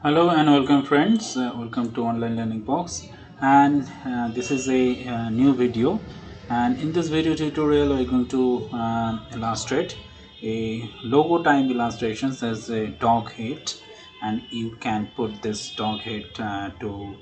Hello and welcome friends, welcome to online learning box. And this is a new video, and in this video tutorial we're going to illustrate a logo type illustrations as a dog head, and you can put this dog head to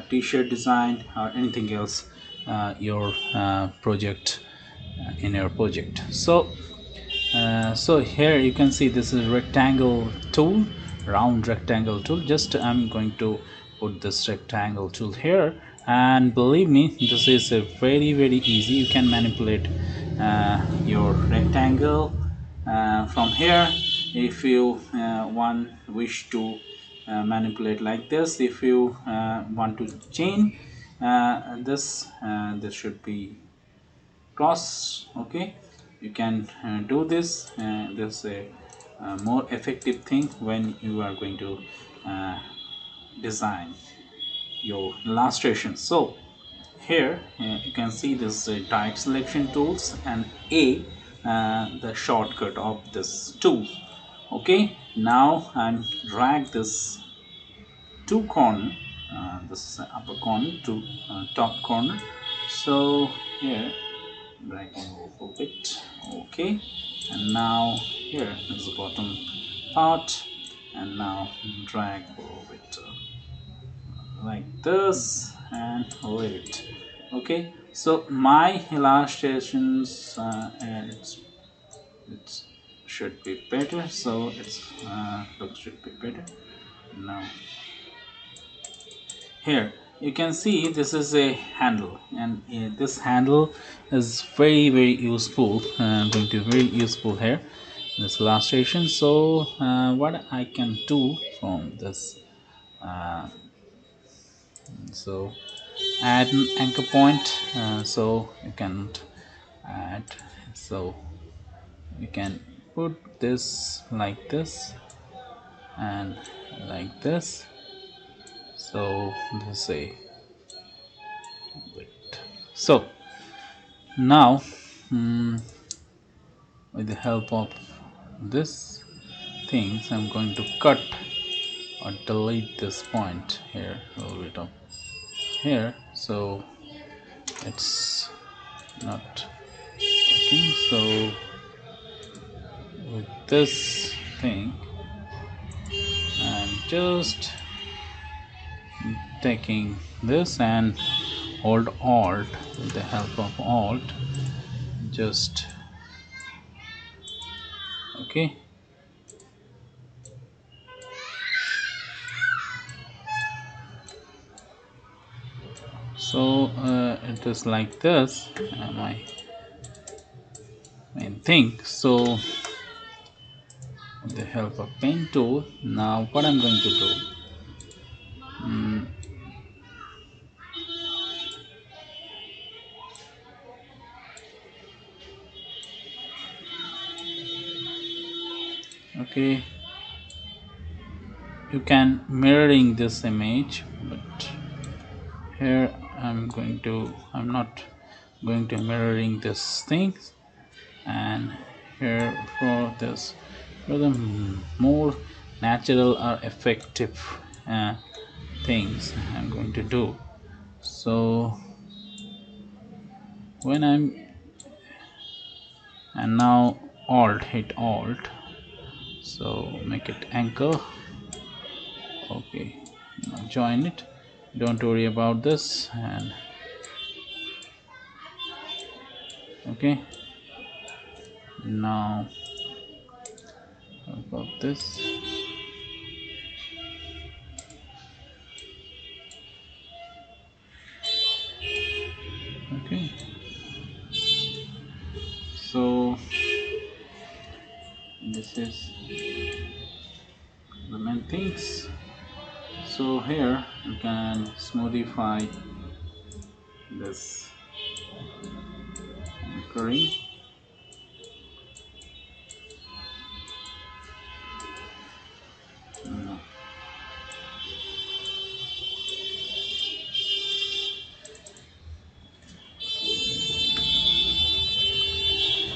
t-shirt design or anything else your project in your project. So here you can see this is rectangle tool, round rectangle tool. Just I'm going to put this rectangle tool here, and believe me, this is a very easy. You can manipulate your rectangle from here if you wish to manipulate like this. If you want to change this should be cross. Okay, you can do this. This is a more effective thing when you are going to uh, design your illustration. So here you can see this type selection tools and a the shortcut of this tool. Okay, now I'm drag this two corner, this upper corner to top corner. So here dragging over it. Okay, and now here is the bottom part, and now drag over it like this and leave it. Okay, so my illustrations it should be better, so it's looks should be better now. Here you can see this is a handle, and this handle is very useful, going to be very useful here in this illustration. So what I can do from this, uh, so add an anchor point, so you can add, so you can put this like this and like this. So this is a bit. So now, with the help of this things, I'm going to cut or delete this point here, a little bit of here, so it's not working. So with this thing, I'm just taking this and hold alt, with the help of alt, just okay. So it is like this, my main thing. So with the help of pen tool, now what I'm going to do, okay, you can mirroring this image, but here I'm not going to mirroring this things, and here for this, for the more natural or effective things I'm going to do. So when I'm, and now alt, hit alt, so make it anchor. Okay, now join it, don't worry about this, and okay, now about this, okay. So this is the main things. So here you can smoothify this anchoring.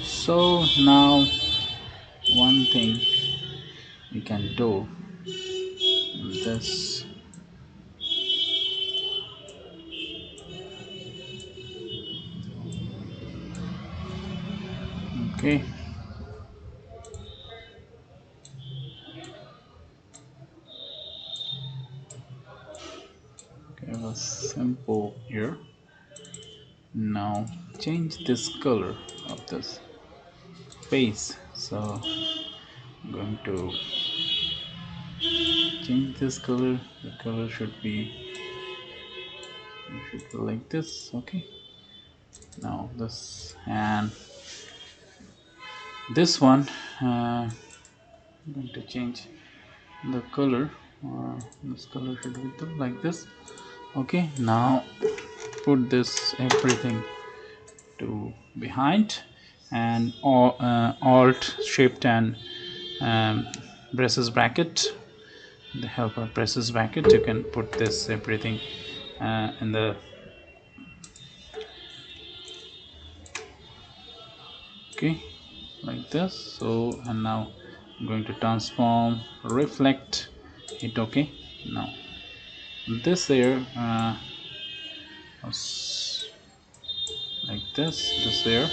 So now one thing we can do, this. Okay. Okay, it was simple here. Now change this color of this face. So I'm going to change this color. The color should be like this. Okay. Now this and this one. I'm going to change the color. This color should be like this. Okay. Now put this everything to behind and alt shift and braces bracket. The help of braces bracket, you can put this everything in the okay, like this. So and now I'm going to transform reflect it. Okay, now this here like this here,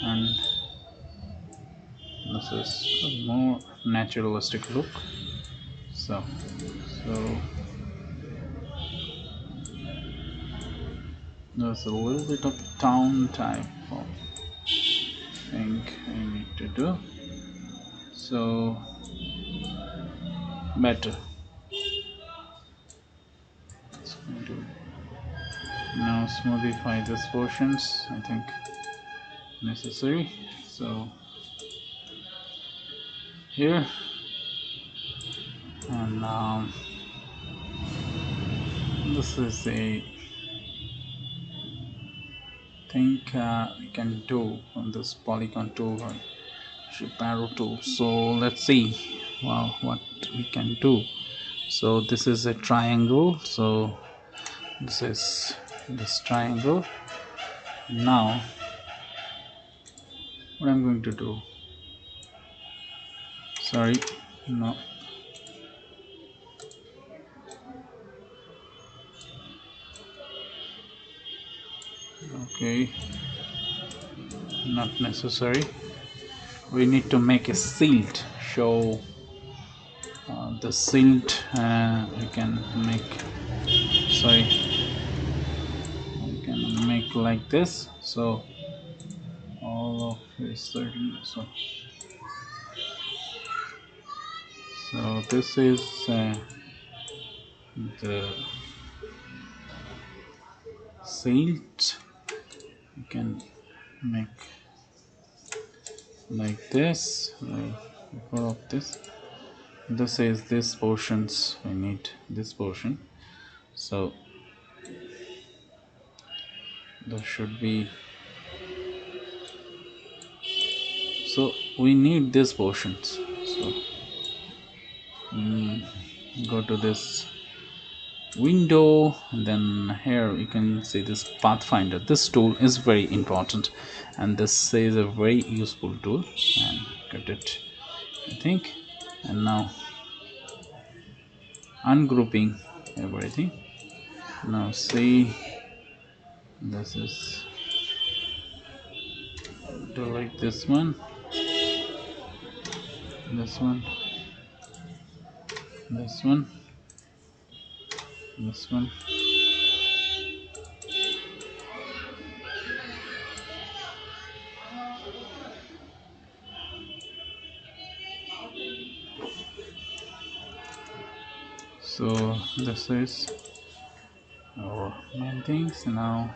and this is a more naturalistic look. So there's a little bit of town type of thing I need to do, so better. It's going to now smoothify these portions, I think necessary. So here, and this is a thing we can do on this polygon tool or shape arrow tool. So let's see what we can do. So this is a triangle, so this is this triangle. Now what I'm going to do, sorry, no, okay, not necessary. We need to make a shield, show the shield. We can make, sorry, we can make like this. So all of this certain, so this is the shield. You can make like this, before of this. This is this portions, we need this portion, so there should be, so we need this portions. So go to this window, and then here you can see this pathfinder. This tool is very important, and this is a very useful tool, and get it, I think. And now ungrouping everything. Now see, this is do like this one, this one, this one, this one. So this is our main things. Now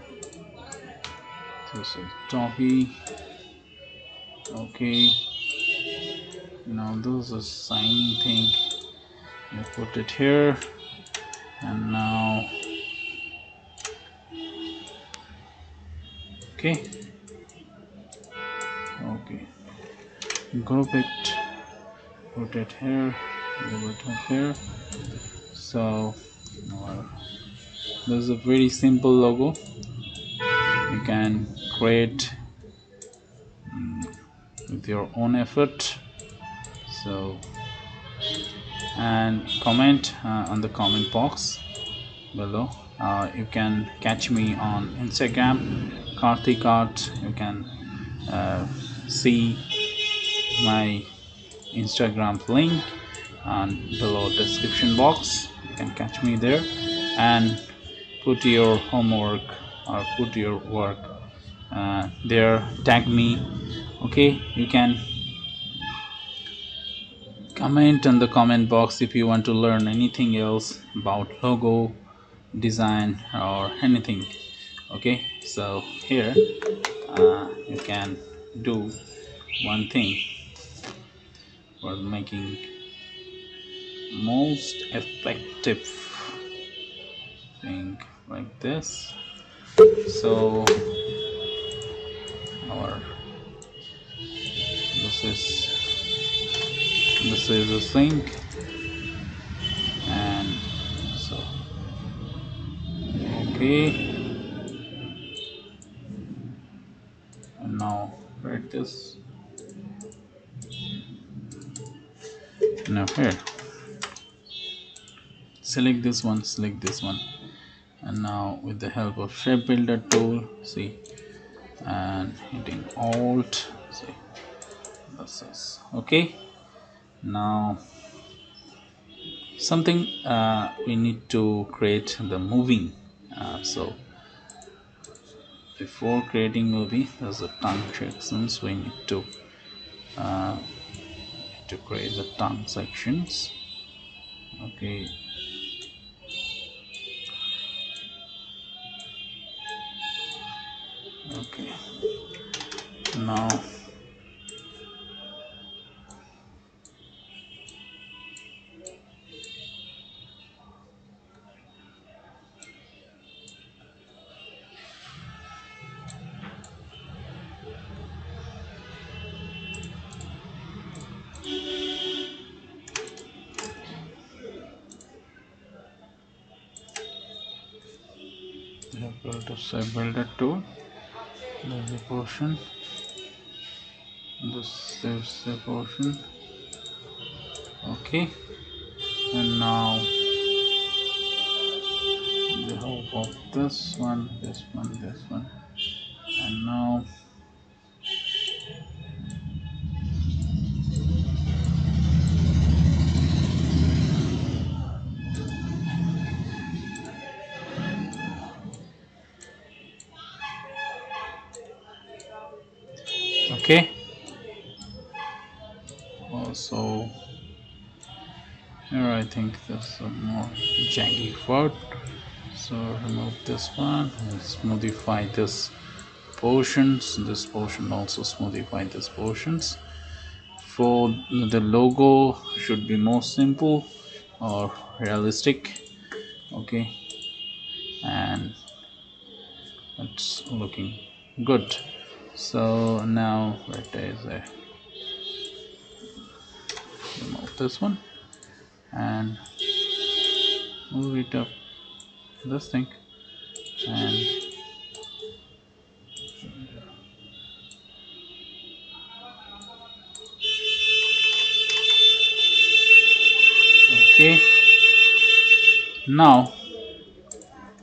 this is doggy. Okay, now this is signing thing, you put it here, and now okay, group it, put it here, group it here. So this is a very simple logo you can create with your own effort. So and comment on the comment box below. You can catch me on Instagram, Karthik Art. You can see my Instagram link and below description box. You can catch me there and put your homework or put your work there, tag me. Okay, you can comment in the comment box if you want to learn anything else about logo design or anything. Okay, so here you can do one thing for making most effective thing like this. So our this is a thing, and so okay, and now write this. Now here select this one, and now with the help of shape builder tool, see, and hitting alt, see, this is okay. Now something we need to create the moving, so before creating movie there's a tongue sections. We need to create the tongue sections. Okay, okay, now go to shape builder tool. There's a portion, this is the portion. Okay, and now the help of this one, and now okay. Also here I think there's a more jaggy part, so remove this one. Let's smoothify this portions, this portion also smoothify this portions. For the logo should be more simple or realistic. Okay, and it's looking good. So now it is a remove this one and move it up this thing, and okay, now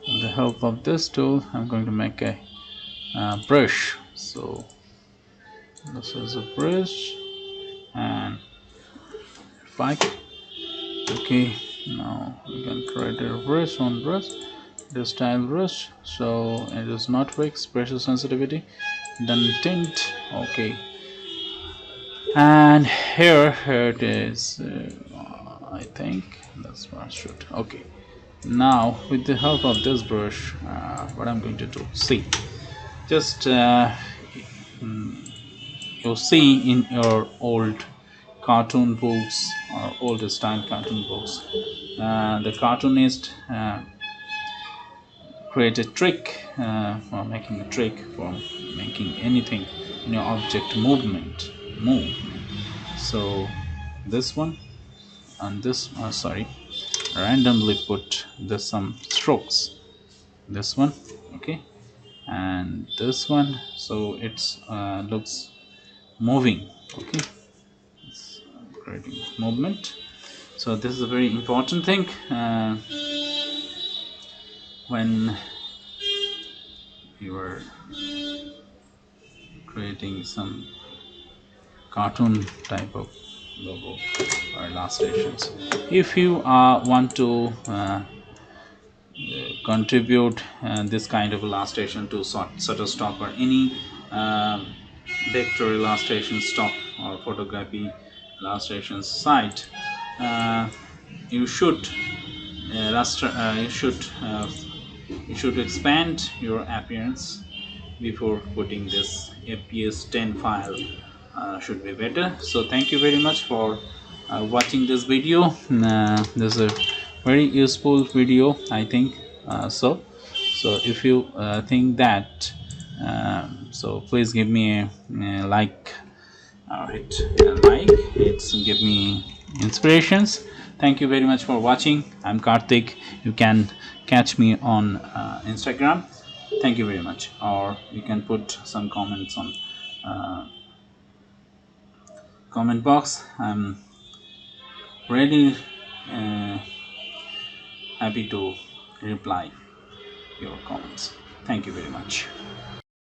with the help of this tool I'm going to make a brush. So this is a brush and back. Okay, now we can create a brush, one brush, the style brush, so it is not fixed, pressure sensitivity, then tint. Okay, and here it is. I think that's what I should. Okay, now with the help of this brush, what I'm going to do, see, just you see in your old cartoon books or old style cartoon books, the cartoonist create a trick for making a trick for making anything in your object movement move. So this one and this sorry, randomly put the some strokes, this one, okay, and this one, so it's looks moving. Okay, it's creating movement. So this is a very important thing when you are creating some cartoon type of logo or illustrations. If you want to contribute this kind of illustration to Shutterstock or any um, vector illustration stock or photography illustration site, uh, you should you should expand your appearance before putting this fps 10 file. Should be better. So thank you very much for watching this video. This is a very useful video, I think. So if you think that, so please give me a like, hit a like. It's give me inspirations. Thank you very much for watching. I'm Karthik. You can catch me on Instagram. Thank you very much. Or you can put some comments on comment box. I'm really happy to reply your comments. Thank you very much.